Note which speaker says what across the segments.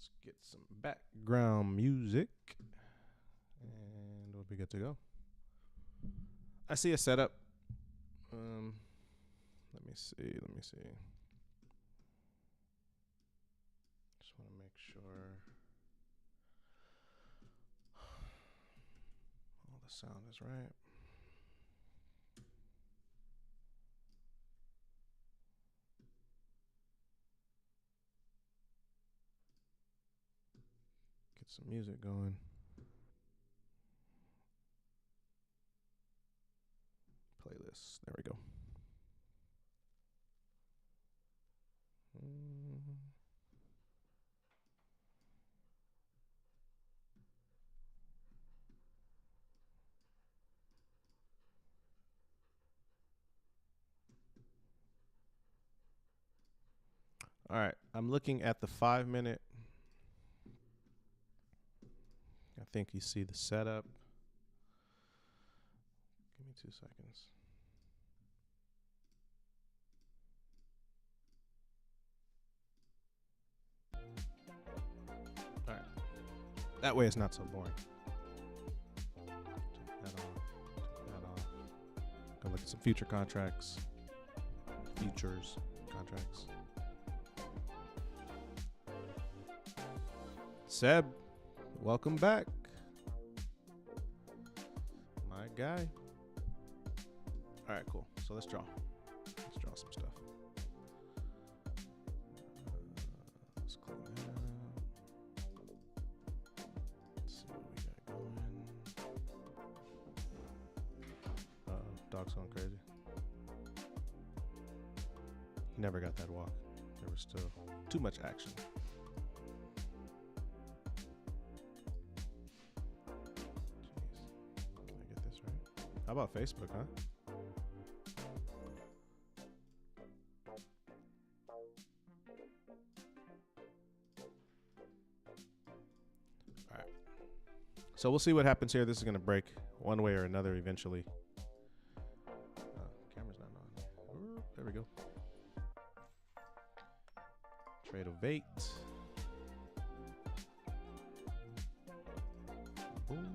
Speaker 1: Let's get some background music, and we'll be good to go. I see a setup. Let me see. Just want to make sure all the sound is right. Get some music going. Playlist. There we go. All right, I'm looking at the 5-minute. I think you see the setup. Give me 2 seconds. All right, that way it's not so boring. Take that off. Go look at some future contracts. Futures contracts. Seb, welcome back. My guy. All right, cool. So let's draw. Let's draw some stuff. Let's clean that up. Let's see what we got going. Dog's going crazy. He never got that walk. There was still too much action. How about Facebook, huh? All right. So we'll see what happens here. This is going to break one way or another eventually. Camera's not on. There we go. Trade of 8. Boom.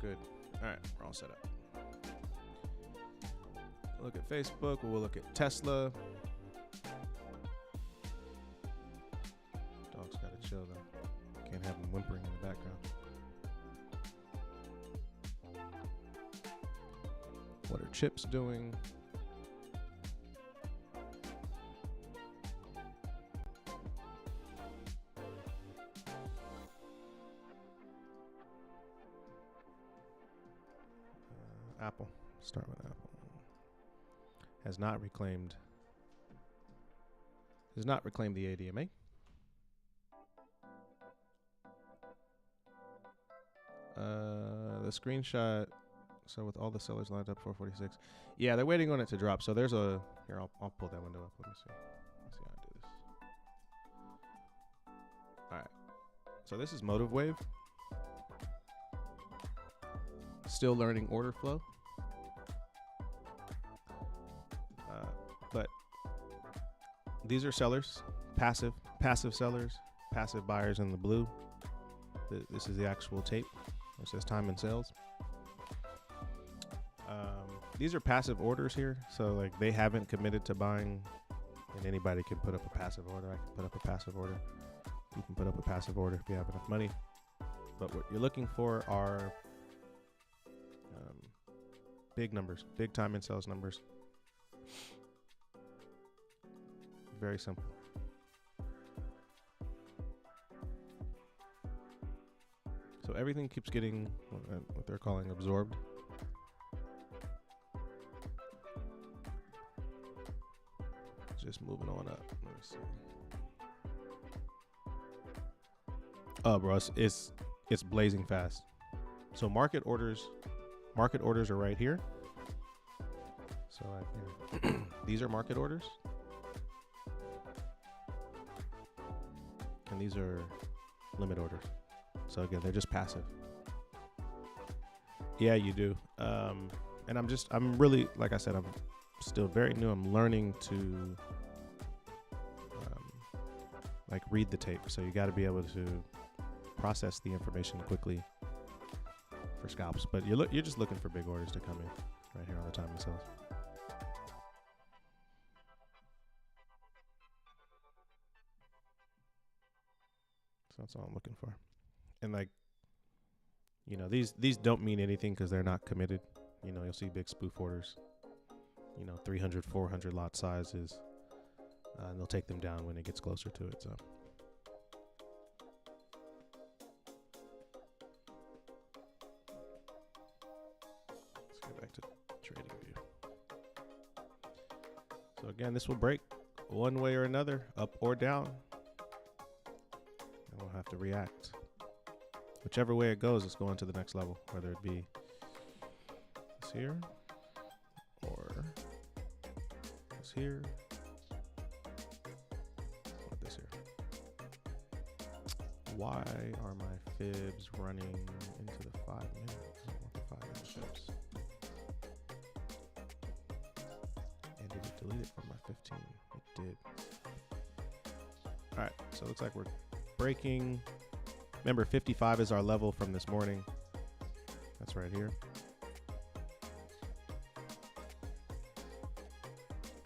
Speaker 1: Good. All right, we're all set up. We'll look at Facebook. We'll look at Tesla. Dog's got to chill though. Can't have him whimpering in the background. What are chips doing? Apple. Start with Apple. Has not reclaimed the ADMA. The screenshot. So with all the sellers lined up 446. Yeah, they're waiting on it to drop. So there's a here. I'll pull that window up. Let me see. Let's see how I do this. All right. So this is Motive Wave. Still learning order flow. But these are sellers, passive sellers, passive buyers in the blue. This is the actual tape. It says time and sales. These are passive orders here. So like they haven't committed to buying, and anybody can put up a passive order. I can put up a passive order. You can put up a passive order if you have enough money. But what you're looking for are big numbers, big time and sales numbers. Very simple. So everything keeps getting what they're calling absorbed. Just moving on up. Let me see. Oh, bro, it's blazing fast. So market orders are right here. So these are market orders. And these are limit orders. So again, they're just passive. Yeah, you do. And I'm really, like I said, I'm still very new. I'm learning to like read the tape. So you got to be able to process the information quickly for scalps. But you're just looking for big orders to come in right here on the timing sales. So that's all I'm looking for. And like, you know, these don't mean anything because they're not committed. You know, you'll see big spoof orders, you know, 300, 400 lot sizes, and they'll take them down when it gets closer to it. So let's get back to trading view. So again, this will break one way or another, up or down, and we'll have to react. Whichever way it goes, it's going to the next level, whether it be this here or this here or this here. Why are my fibs running into the 5 minutes? I don't want the 5 minute fibs. And did it delete it from my 15? It did. All right, so it looks like we're breaking. Remember, 55 is our level from this morning. That's right here.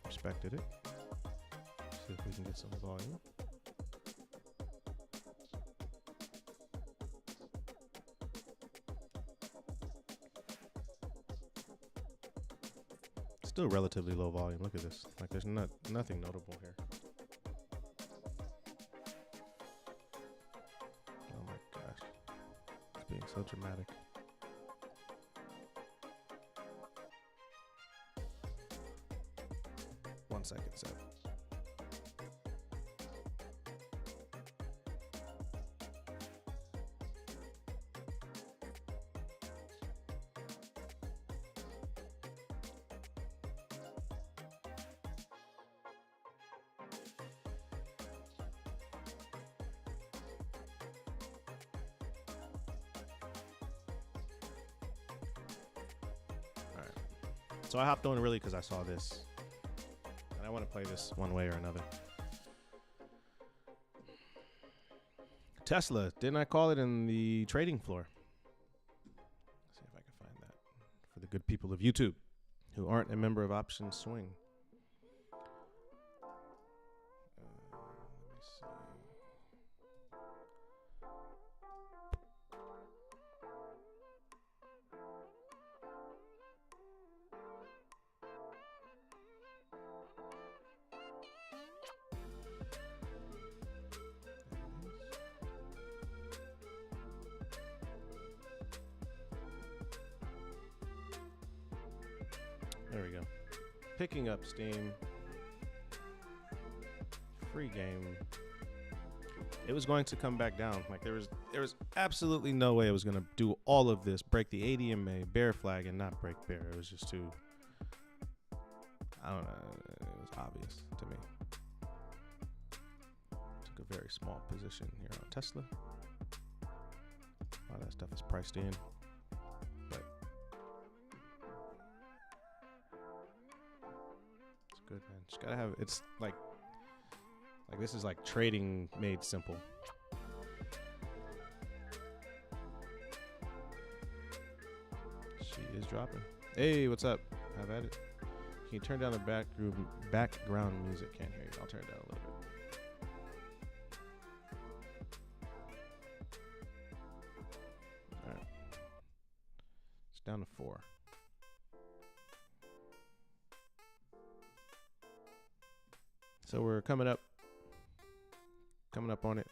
Speaker 1: Respected it. See if we can get some volume. Still relatively low volume. Look at this. Like there's nothing notable here. Being so dramatic. One second, Seth. So I hopped on really because I saw this. And I want to play this one way or another. Tesla. Didn't I call it in the trading floor? Let's see if I can find that. For the good people of YouTube who aren't a member of Option Swing. Let me see. There we go. Picking up steam. Free game. It was going to come back down. Like there was absolutely no way it was going to do all of this, break the ADMA, bear flag, and not break bear. It was just too, I don't know, it was obvious to me. Took a very small position here on Tesla. A lot of that stuff is priced in. But it's good, man. Just gotta have, it's like this is like trading made simple. She is dropping. Hey, what's up? Have at it. Can you turn down the background music? Can't hear you. I'll turn it down a little bit. All right. It's down to 4. So we're coming up on it.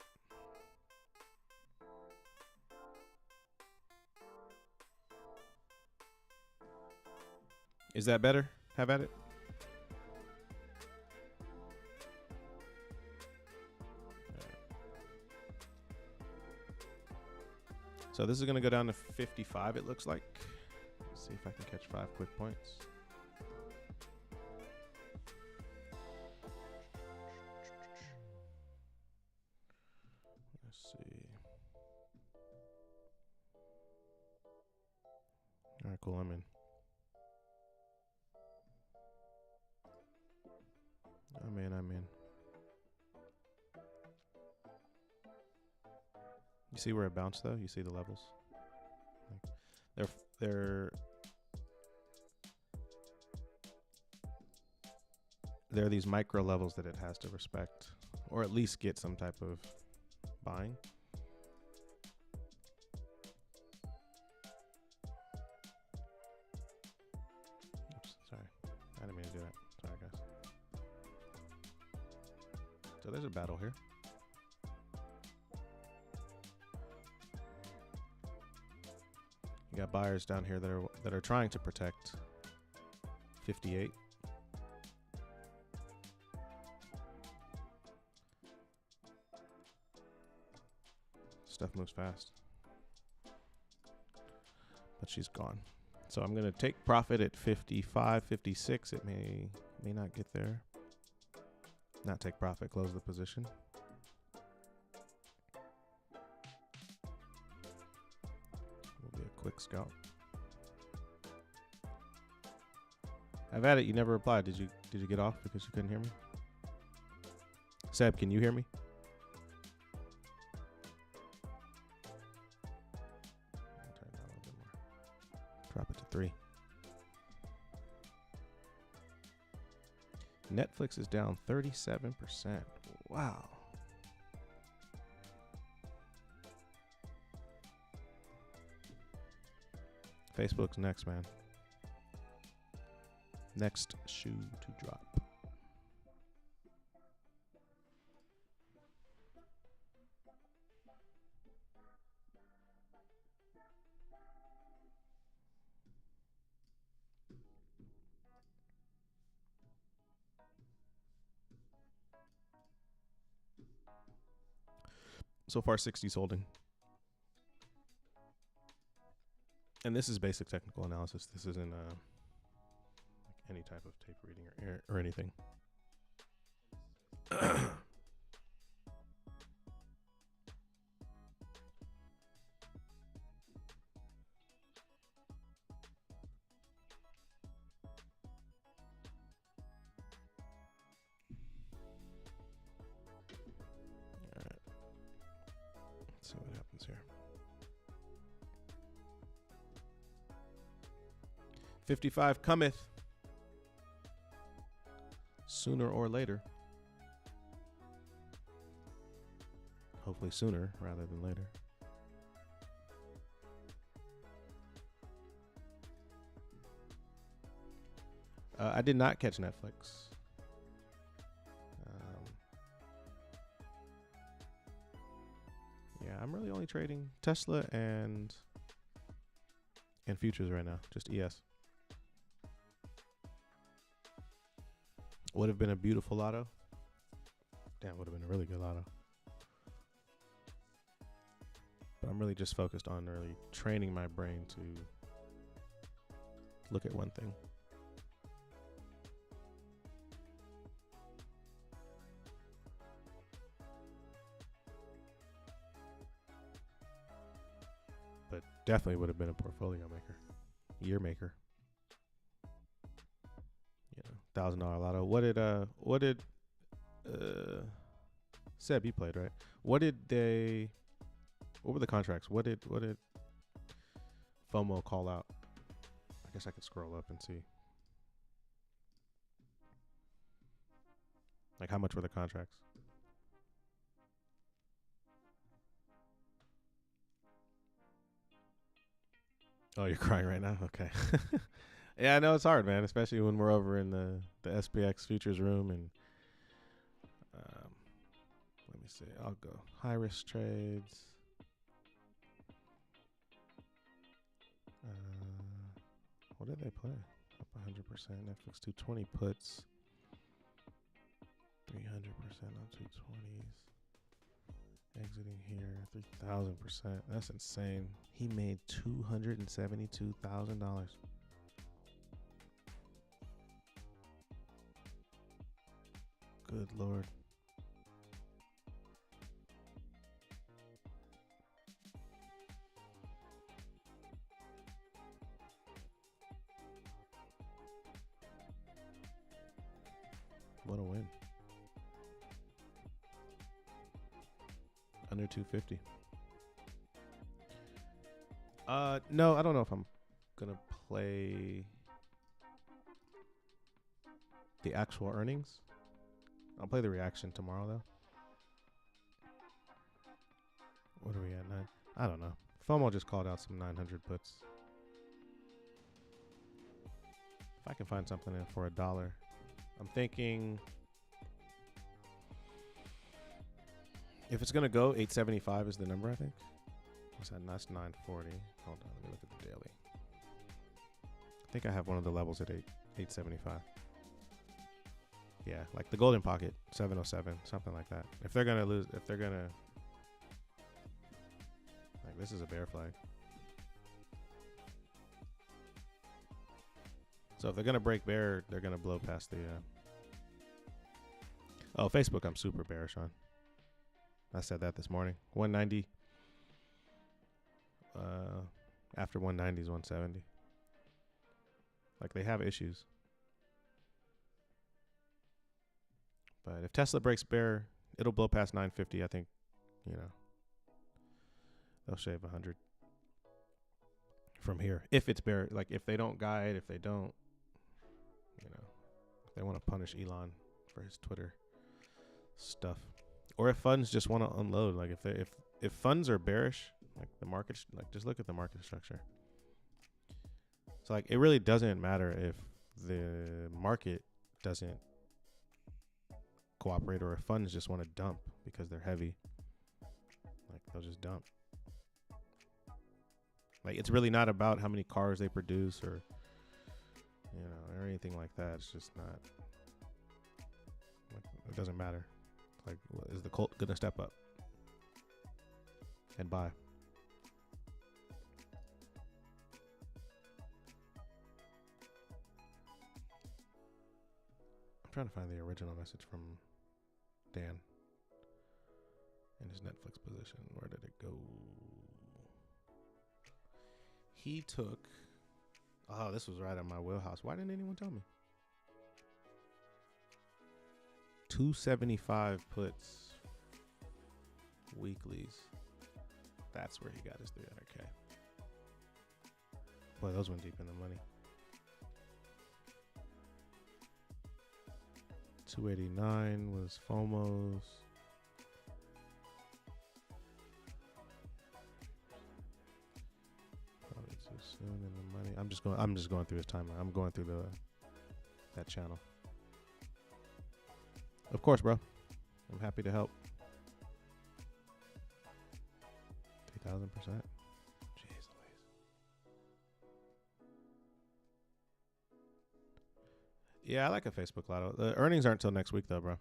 Speaker 1: Is that better? Have at it. So this is going to go down to 55, it looks like. Let's see if I can catch 5 quick points. Let's see. All right, cool, I'm in. I'm in. You see where it bounced though? You see the levels? Like, there are these micro levels that it has to respect, or at least get some type of buying. Oops, sorry. I didn't mean to do that. Sorry, guys. So there's a battle here. You got buyers down here that are trying to protect 58. Stuff moves fast. But she's gone. So I'm going to take profit at 55, 56. It may not get there. Not take profit, close the position. Will be a quick scalp. I've had it. You never replied. Did you get off because you couldn't hear me? Seb, can you hear me? Turn that a little bit more. Drop it to 3. Netflix is down 37%. Wow. Facebook's next, man. Next shoe to drop. So far, 60's holding. And this is basic technical analysis. This isn't like any type of tape reading or anything. See what happens here. 55 cometh. Sooner or later. Hopefully sooner rather than later. I did not catch Netflix. Yeah, I'm really only trading Tesla and futures right now. Just ES. Would have been a beautiful lotto. Damn, would have been a really good lotto. But I'm really just focused on really training my brain to look at one thing. But definitely would have been a portfolio maker, year maker. You know, $1,000 lotto. What did Seb, you played, right? What were the contracts? What did FOMO call out? I guess I could scroll up and see. Like, how much were the contracts? Oh, you're crying right now? Okay. Yeah, I know it's hard, man, especially when we're over in the SPX futures room. And let me see. I'll go high risk trades. What did they play? Up 100%. Netflix 220 puts. 300% on 220s. Exiting here, 3,000%. That's insane. He made $272,000. Good Lord. What a win. Under 250. No, I don't know if I'm gonna play the actual earnings. I'll play the reaction tomorrow though. What are we at? 9? I don't know. FOMO just called out some 900 puts. If I can find something in for $1, I'm thinking if it's gonna go 875 is the number. I think. What's that? That's 940. Hold on, let me look at the daily. I think I have one of the levels at 875. Yeah, like the golden pocket, 707, something like that. If they're gonna lose, if they're gonna, like, this is a bear flag. So if they're gonna break bear, they're gonna blow past the. Oh, Facebook, I'm super bearish on. I said that this morning. 190. After 190 is 170. Like, they have issues. But if Tesla breaks bear, it'll blow past 950. I think, they'll shave 100 from here. If it's bear, like if they don't guide, if they don't, if they want to punish Elon for his Twitter stuff, or if funds just want to unload, like if funds are bearish, like the market, like just look at the market structure. So like it really doesn't matter if the market doesn't cooperate or if funds just want to dump because they're heavy. Like they'll just dump. Like it's really not about how many cars they produce or or anything like that. It's just not. Like, it doesn't matter. Like, is the cult gonna step up and buy? I'm trying to find the original message from Dan in his Netflix position. Where did it go? He took. Oh, this was right on my wheelhouse. Why didn't anyone tell me? 275 puts weeklies. That's where he got his 300K. Boy, those went deep in the money. 289 was FOMO's. Probably too soon in the money. I'm just going through his timeline. I'm going through that channel. Of course, bro. I'm happy to help. 3,000%. Jeez Louise. Yeah, I like a Facebook Lotto. The earnings aren't until next week, though, bro.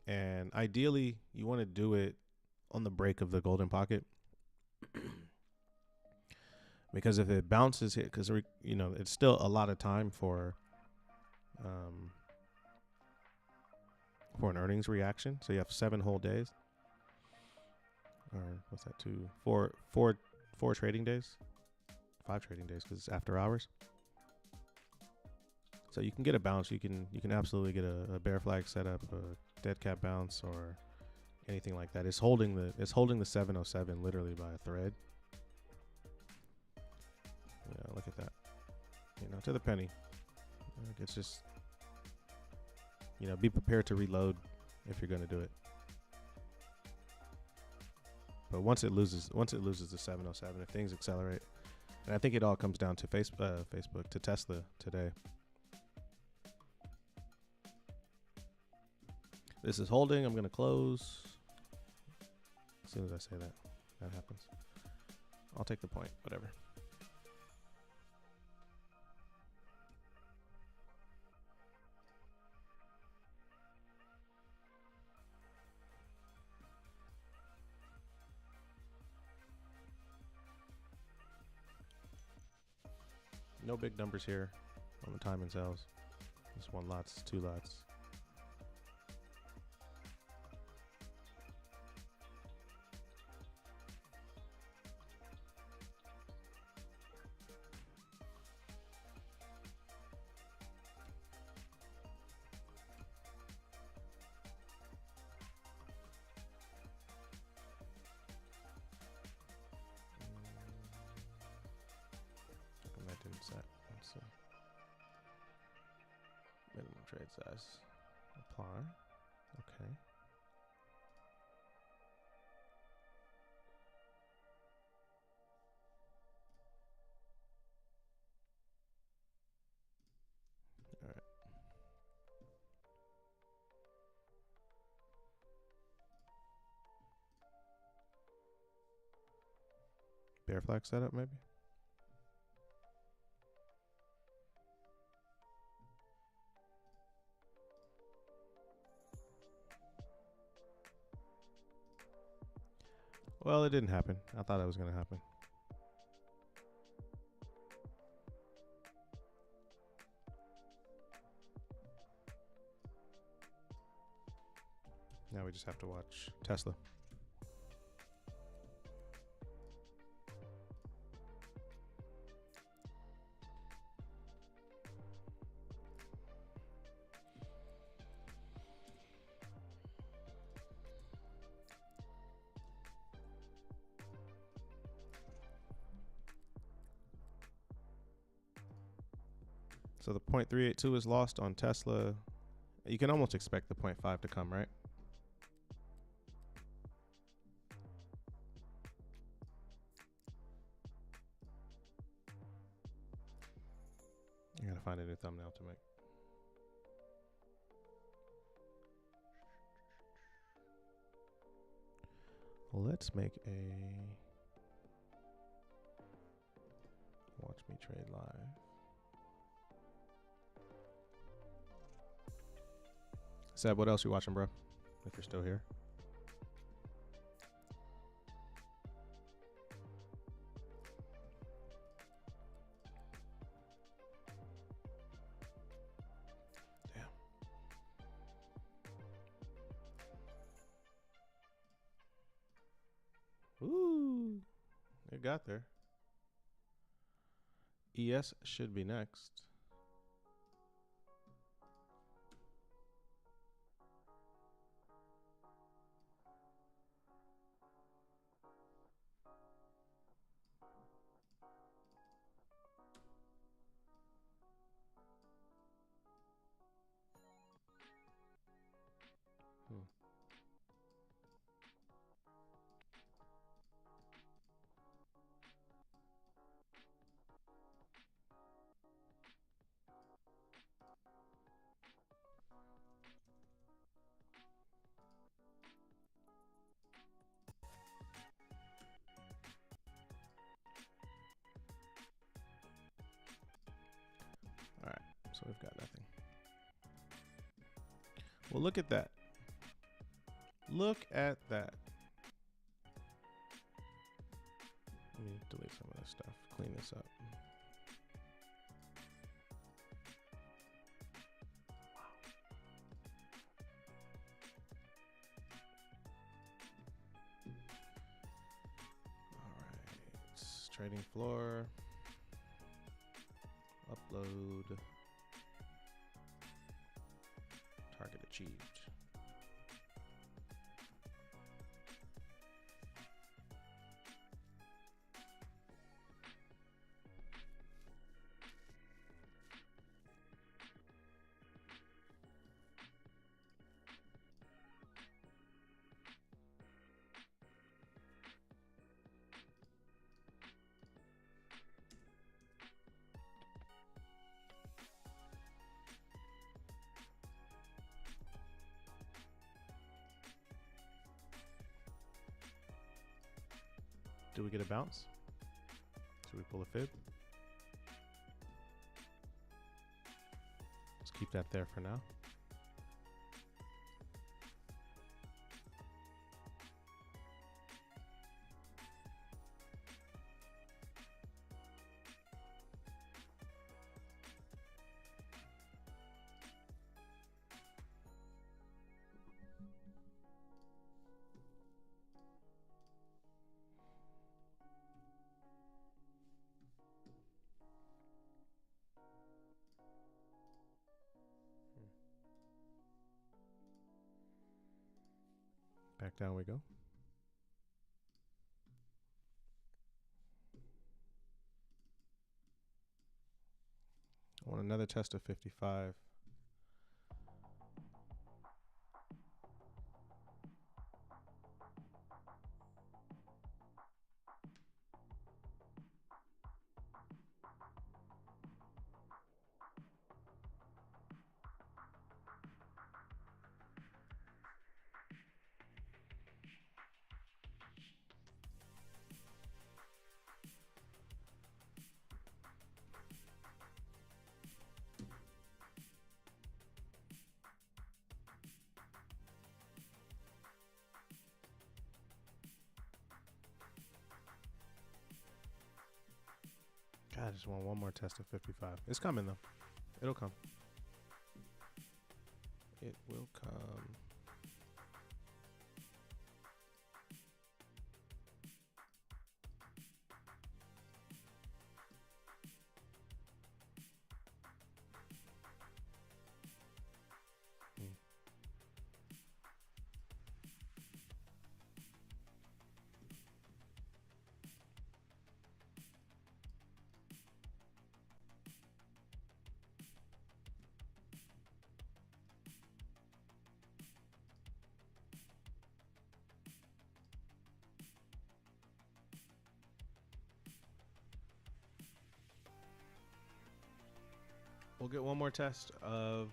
Speaker 1: And ideally, you want to do it on the break of the golden pocket. Because if it bounces here, because, it's still a lot of time for an earnings reaction. So you have 7 whole days. Or what's that? 4 trading days. 5 trading days because it's after hours. So you can get a bounce. You can absolutely get a bear flag setup, a dead cat bounce, or anything like that. It's holding the 707 literally by a thread. Look at that. To the penny. It's just be prepared to reload if you're going to do it. But once it loses the 707, if things accelerate, and I think it all comes down to Facebook to Tesla today. This is holding. I'm going to close. As soon as I say that happens. I'll take the point, whatever. No big numbers here on the time and sales. Just 1 lots, 2 lots. Trade size. Apply. Okay. All right. Bear flag setup, maybe? Well, it didn't happen. I thought it was going to happen. Now we just have to watch Tesla. So the 0.382 is lost on Tesla. You can almost expect the 0.5 to come, right? I gotta find a new thumbnail to make. Let's make a watch me trade live. Seb, what else you watching, bro? If you're still here. Damn. Ooh. It got there. ES should be next. All right, so we've got nothing. Well, look at that. Look at that. Let me delete some of this stuff, clean this up. All right, trading floor, upload, target achieved. Do we get a bounce? Should we pull a fib? Let's keep that there for now. Back down we go. I want another test of 55. God, I just want one more test of 55. It's coming though. It'll come. It will come. We'll get one more test of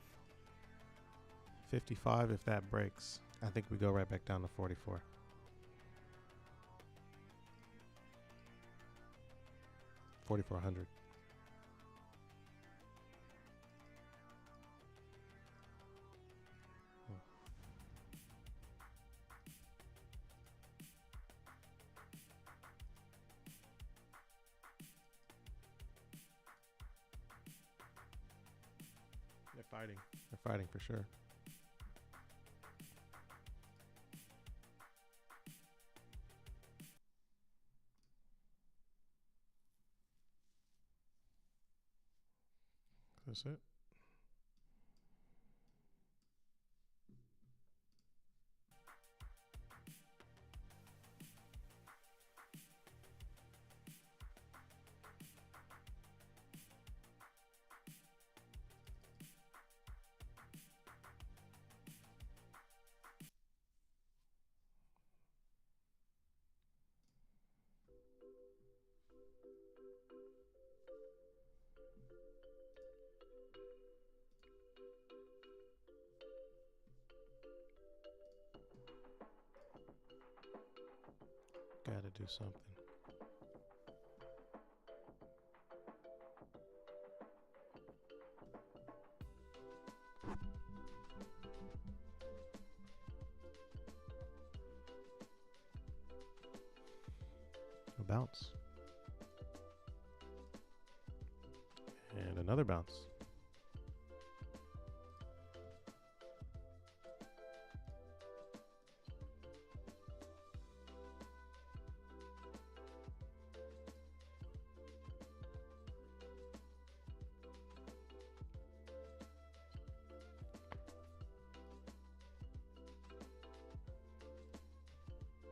Speaker 1: 55. If that breaks, I think we go right back down to 44. $4,400. They're fighting. They're fighting for sure. That's it. Gotta do something. A bounce. And another bounce.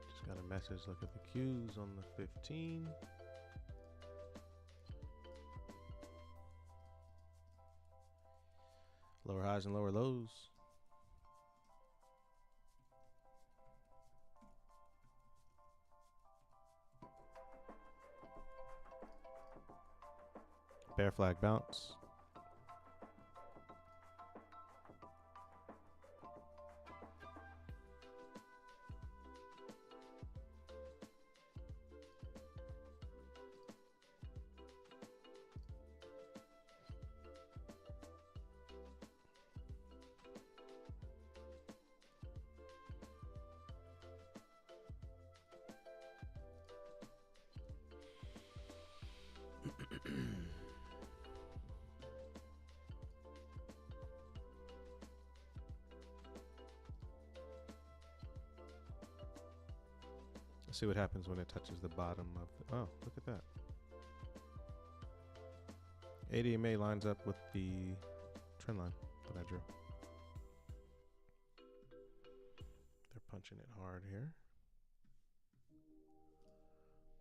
Speaker 1: Just got a message. Look at the cues on the 15. Lower highs and lower lows. Bear flag bounce. Let's see what happens when it touches the bottom of the, oh, look at that. 80 EMA lines up with the trend line that I drew. They're punching it hard here.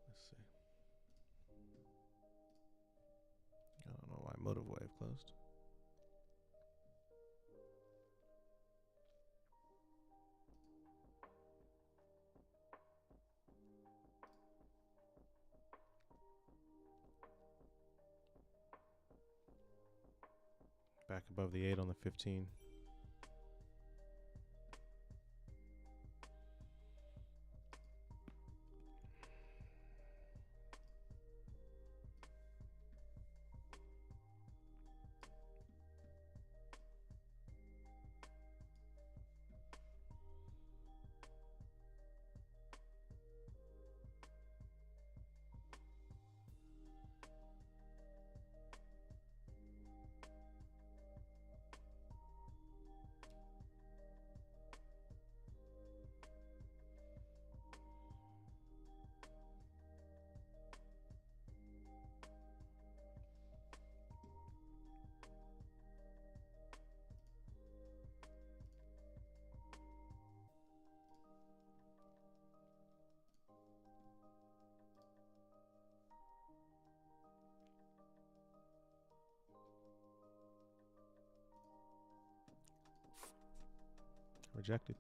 Speaker 1: Let's see. I don't know why motive wave closed. Back above the 8 on the 15. rejected.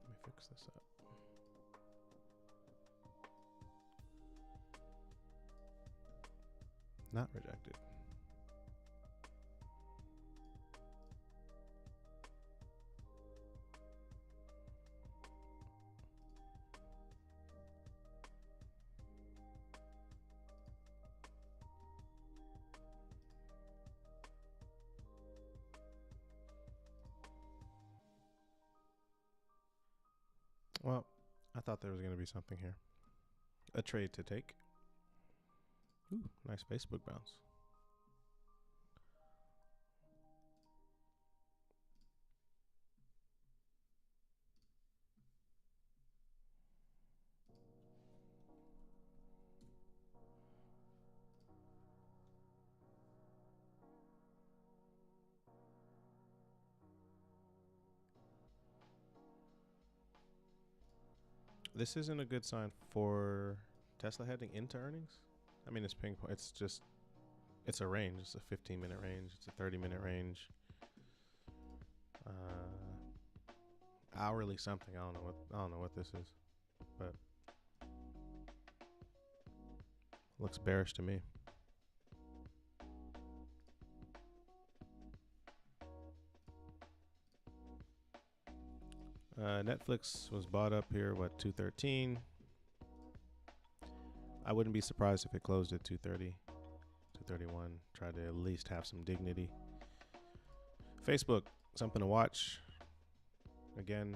Speaker 1: Let me fix this up. Not rejected. Well, I thought there was going to be something here. A trade to take. Ooh, nice Facebook bounce. This isn't a good sign for Tesla heading into earnings. I mean, it's ping pong. It's a range. It's a 15-minute range. It's a 30-minute range. Hourly something. I don't know what this is, but looks bearish to me. Netflix was bought up here, what, 213. I wouldn't be surprised if it closed at 230, 231. Try to at least have some dignity. Facebook, something to watch. Again,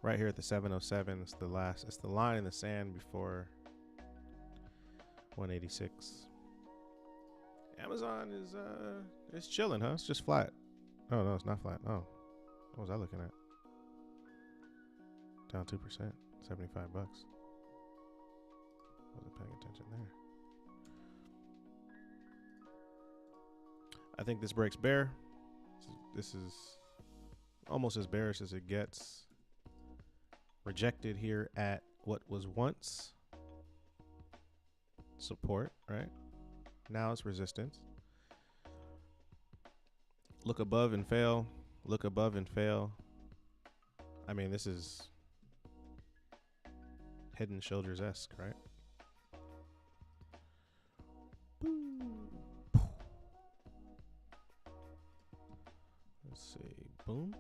Speaker 1: right here at the 707. It's the line in the sand before 186. Amazon is chilling, huh? It's just flat. Oh no, it's not flat. Oh, what was I looking at? Down 2%, $75. Wasn't paying attention there. I think this breaks bear. This is almost as bearish as it gets. Rejected here at what was once support, right? Now it's resistance. Look above and fail. Look above and fail. I mean, this is Head and Shoulders-esque, right? Let's see. Boom.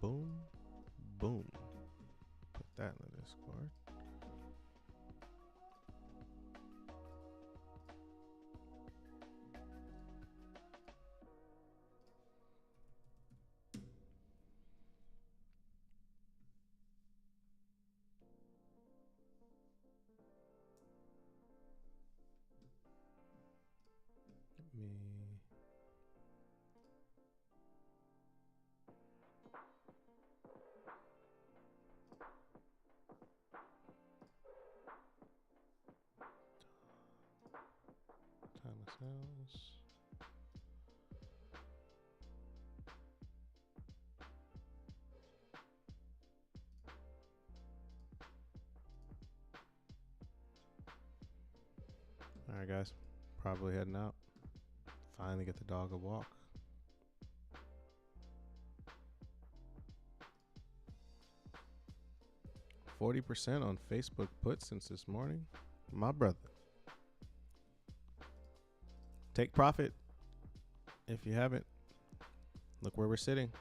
Speaker 1: Boom. Boom. Put that in the Discord. House. All right, guys. Probably heading out. Finally get the dog a walk. %40 on Facebook put since this morning. My brother. Take profit if you haven't. Look where we're sitting.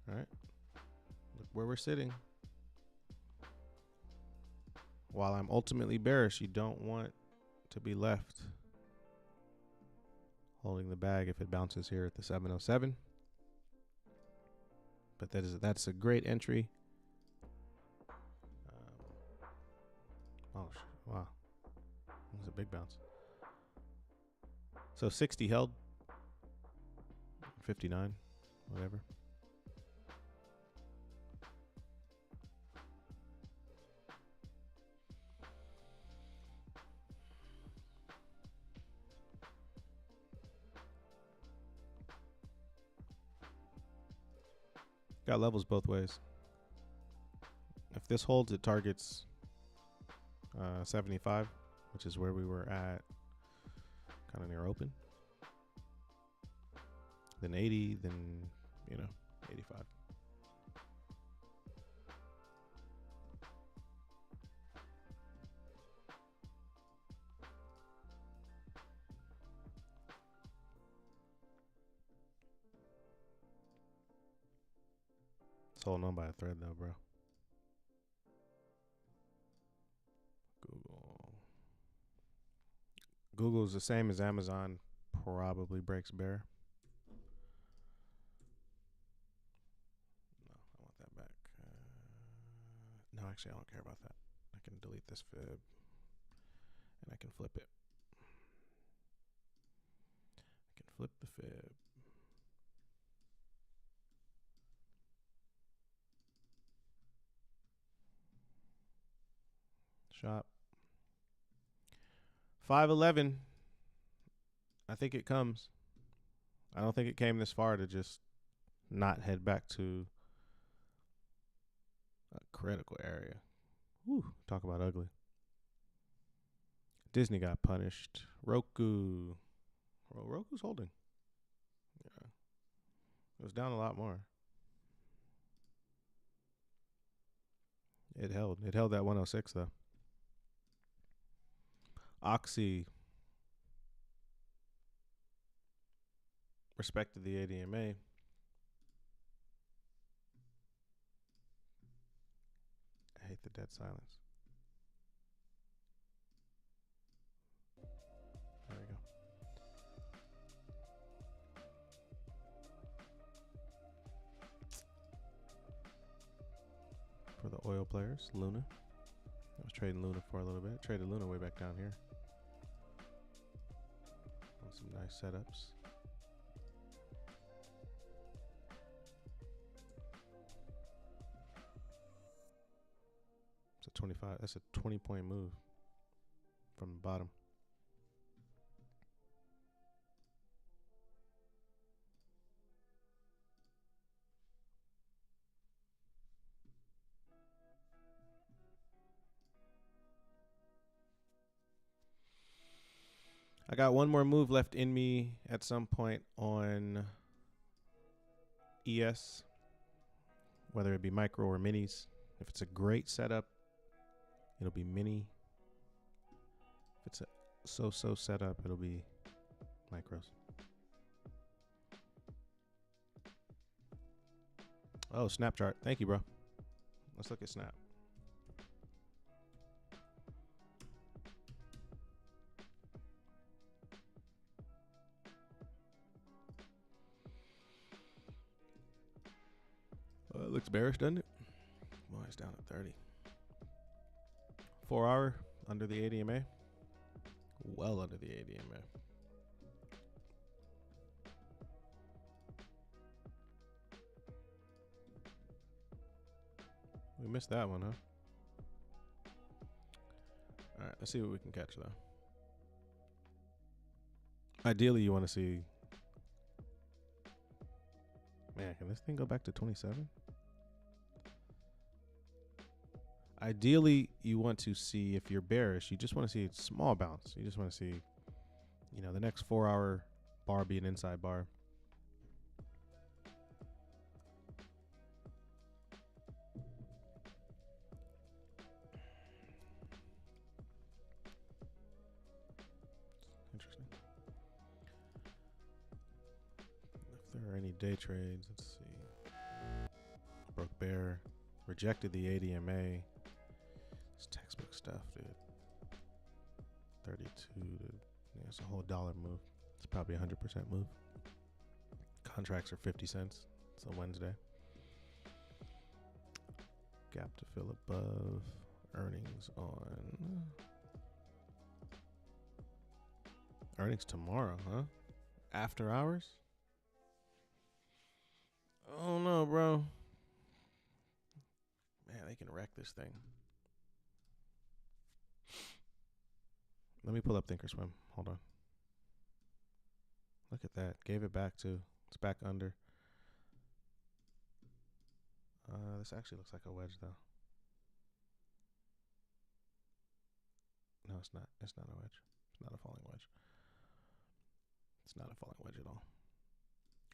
Speaker 1: All right. Look where we're sitting. While I'm ultimately bearish, you don't want to be left holding the bag if it bounces here at the 707. But that's a great entry. Wow. That was a big bounce. So 60 held. 59, whatever. Got levels both ways. If this holds, it targets 75, which is where we were at kind of near open. Then 80, then, 85. It's holding on by a thread though, bro. Google's the same as Amazon. Probably breaks bear. No, I want that back. No, actually, I don't care about that. I can delete this fib, and I can flip it. I can flip the fib. Shop. 511. I think it comes. I don't think it came this far to just not head back to a critical area. Whew, talk about ugly. Disney got punished. Roku. Roku's holding. Yeah. It was down a lot more. It held. It held that 106 though. Oxy respected the ADMA. I hate the dead silence. There we go. For the oil players, Luna. I was trading Luna for a little bit. Traded Luna way back down here. On some nice setups. It's a 25. That's a 20-point move from the bottom. I got one more move left in me at some point on ES, whether it be micro or minis. If it's a great setup, it'll be mini. If it's a so-so setup, it'll be micros. Oh, snap chart. Thank you, bro. Let's look at snap. It looks bearish, doesn't it? Well, it's down at 30. 4 hour under the ADMA. Well under the ADMA. We missed that one, huh? All right, let's see what we can catch, though. Ideally, you want to see... Man, can this thing go back to 27? Ideally, you want to see, if you're bearish, you just want to see a small bounce. You just want to see, the next 4 hour bar be an inside bar. Interesting. If there are any day trades, let's see. Broke bear, rejected the ADMA. It's textbook stuff, dude. 32, dude. Yeah, it's a whole dollar move. It's probably a 100% move. Contracts are 50 cents. It's a Wednesday. Gap to fill above. Earnings on. Earnings tomorrow, huh? After hours? Oh no, bro. Man, they can wreck this thing. Let me pull up Thinkorswim. Hold on. Look at that. Gave it back too. It's back under. This actually looks like a wedge though. No, it's not. It's not a wedge. It's not a falling wedge. It's not a falling wedge at all.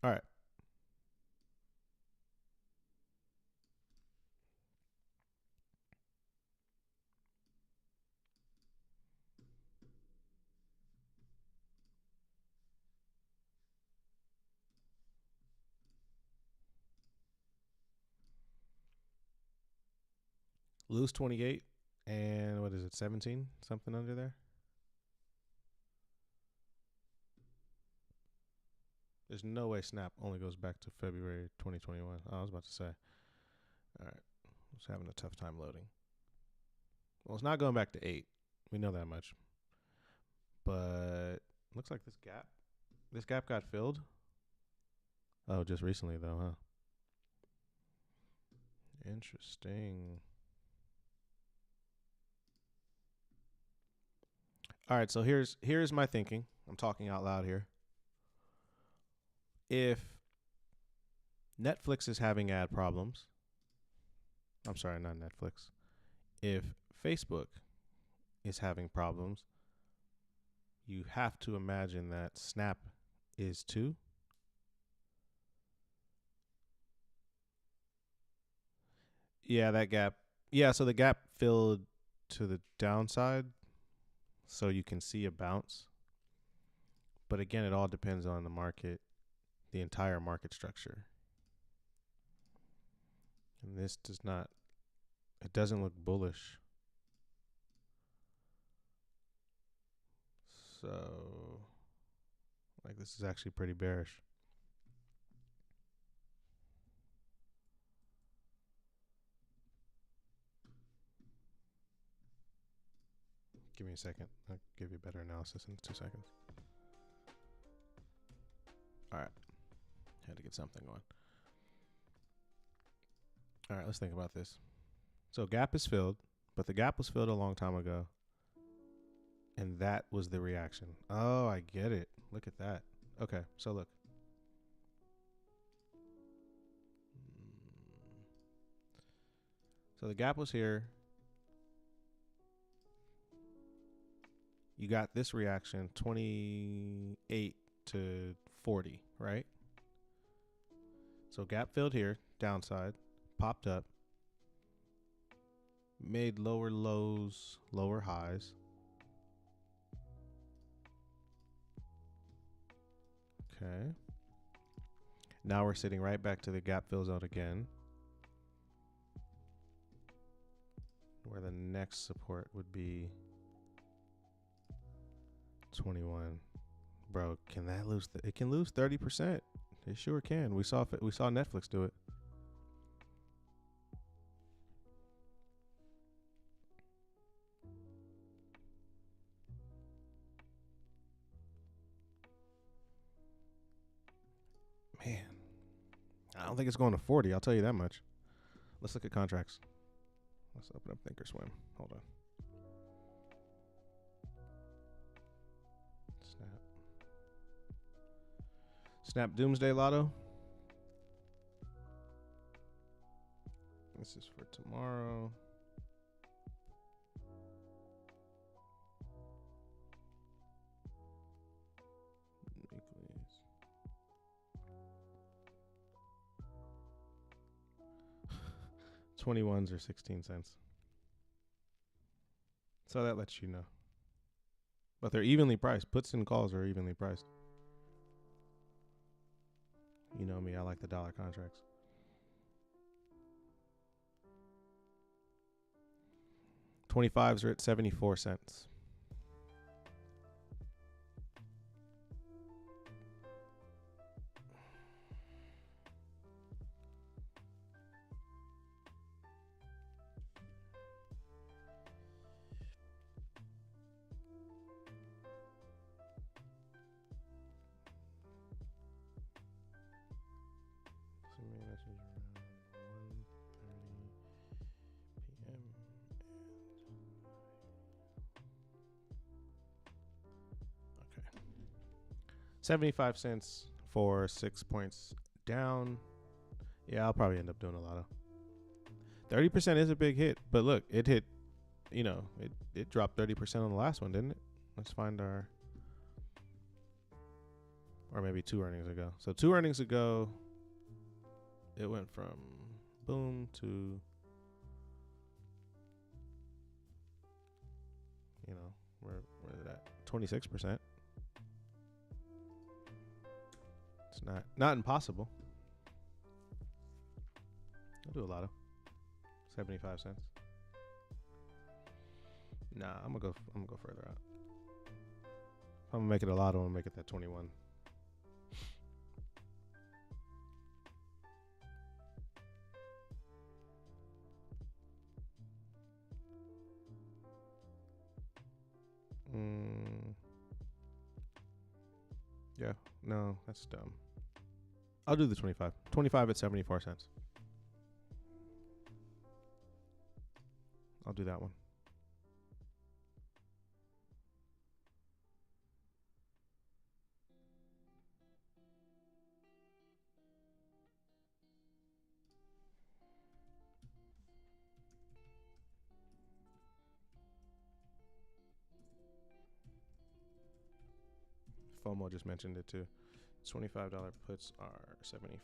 Speaker 1: All right. Lose 28 and what is it, 17? Something under there? There's no way Snap only goes back to February 2021. I was about to say. All right. I was having a tough time loading. Well, it's not going back to 8. We know that much. But looks like this gap got filled. Oh, just recently though, huh? Interesting. All right, so here's my thinking. I'm talking out loud here. If Netflix is having ad problems, I'm sorry, not Netflix. If Facebook is having problems, you have to imagine that Snap is too. Yeah, that gap. Yeah, so the gap filled to the downside, so you can see a bounce. But again, it all depends on the market, the entire market structure. And this does not, it doesn't look bullish. So, like, this is actually pretty bearish. Give me a second. I'll give you better analysis in 2 seconds. All right. Had to get something going. All right, let's think about this. So gap is filled, but the gap was filled a long time ago. And that was the reaction. Oh, I get it. Look at that. Okay, so look. So the gap was here. You got this reaction, 28 to 40, right? So gap filled here, downside, popped up, made lower lows, lower highs. Okay. Now we're sitting right back to the gap fill zone again, where the next support would be 21. Bro, can that lose? It can lose 30%. It sure can. We saw Netflix do it. Man, I don't think it's going to 40. I'll tell you that much. Let's look at contracts. Let's open up Thinkorswim. Hold on. Snap Doomsday Lotto. This is for tomorrow. Weeklies. 21s or 16 cents. So that lets you know. But they're evenly priced. Puts and calls are evenly priced. You know me, I like the dollar contracts. $25s are at 74 cents. PM. 75 cents for 6 points down. Yeah, I'll probably end up doing a lot of. 30% is a big hit, but look, it hit, it dropped 30% on the last one, didn't it? Let's find our or maybe 2 earnings ago. So 2 earnings ago, it went from boom to, you know, where is it at? 26%. It's not impossible. I'll do a lotto. 75 cents. Nah, I'm gonna go further out. If I'm gonna make it a lotto, I'm gonna make it that 21. Yeah, no, that's dumb. I'll do the 25. 25 at 74 cents. I'll do that one. FOMO just mentioned it too. $25 puts are 74.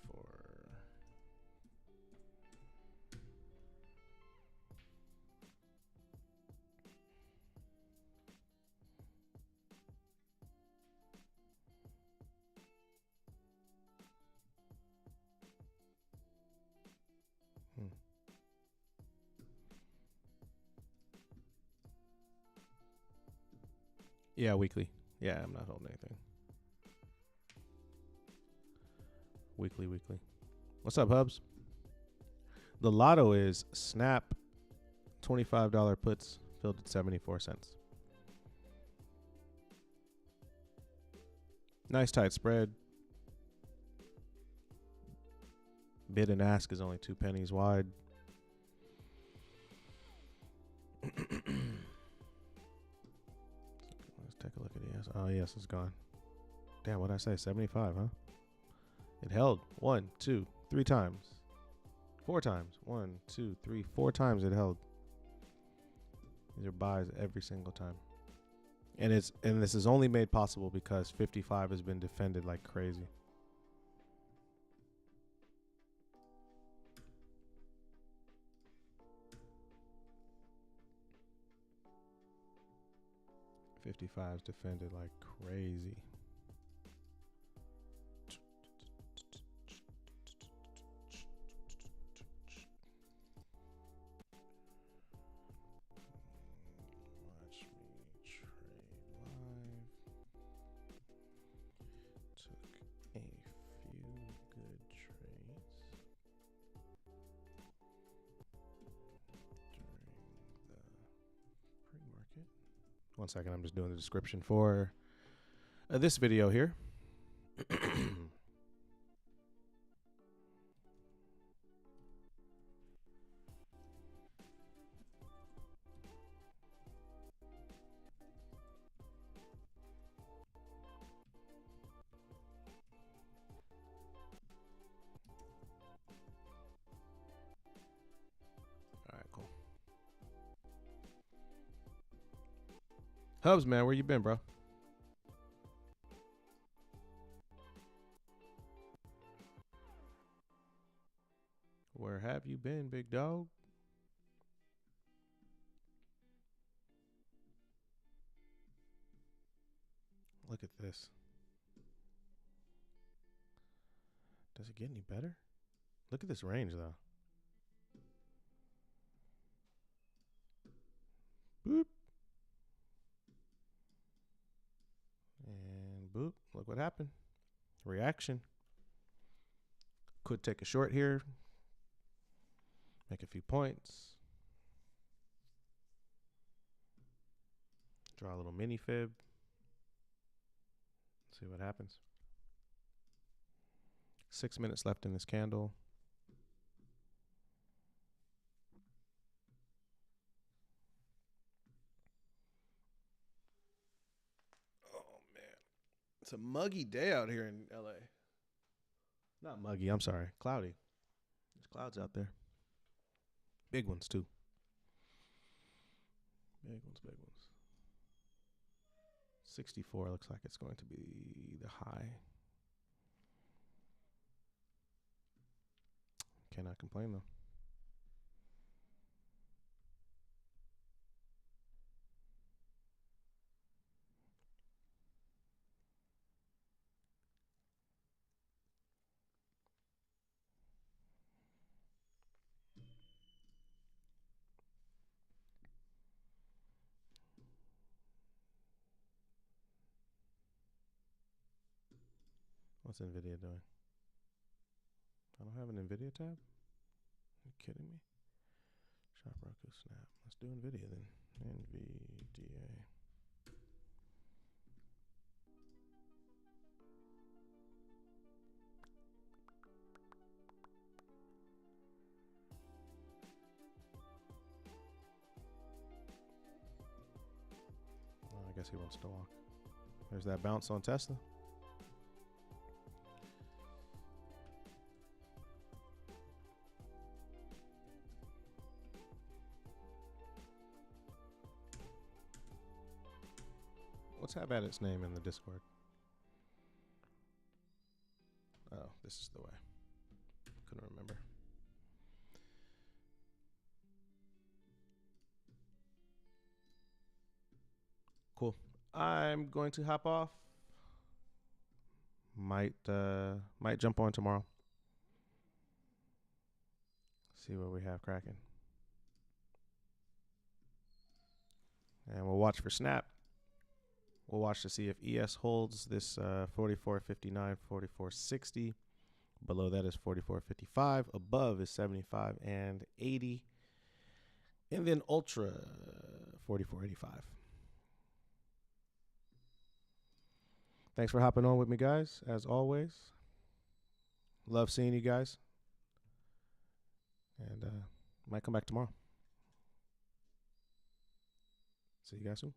Speaker 1: Yeah, weekly. Yeah, I'm not holding anything. Weekly. What's up, Hubs? The lotto is Snap $25 puts filled at 74 cents. Nice tight spread. Bid and ask is only 2 pennies wide. Let's take a look at ES. Oh, yes, it's gone. Damn, what did I say? 75, huh? It held 1, 2, 3 times. 4 times. 1, 2, 3, 4 times it held. These are buys every single time. And this is only made possible because 55 has been defended like crazy. '55's defended like crazy. One second, I'm just doing the description for this video here. All right, cool. Hubs, man, where you been, bro? Where have you been, big dog? Look at this. Does it get any better? Look at this range, though. Boop. And boop. Look what happened. Reaction. Could take a short here. Make a few points. Draw a little mini fib. See what happens. 6 minutes left in this candle. Oh, man. It's a muggy day out here in LA. Not muggy, I'm sorry. Cloudy. There's clouds out there. Big ones, too. Big ones. 64 looks like it's going to be the high. Cannot complain though. What's NVIDIA doing? I don't have an NVIDIA tab? Are you kidding me? Shop Roku Snap. Let's do NVIDIA then. NVDA. Oh, I guess he wants to walk. There's that bounce on Tesla. Let's have at its name in the Discord. Oh, this is the way. Couldn't remember. Cool. I'm going to hop off. Might jump on tomorrow. See what we have cracking. And we'll watch for Snap. We'll watch to see if ES holds this 44.59, 44.60. Below that is 44.55. Above is 75 and 80. And then Ultra 44.85. Thanks for hopping on with me, guys, as always. Love seeing you guys. And might come back tomorrow. See you guys soon.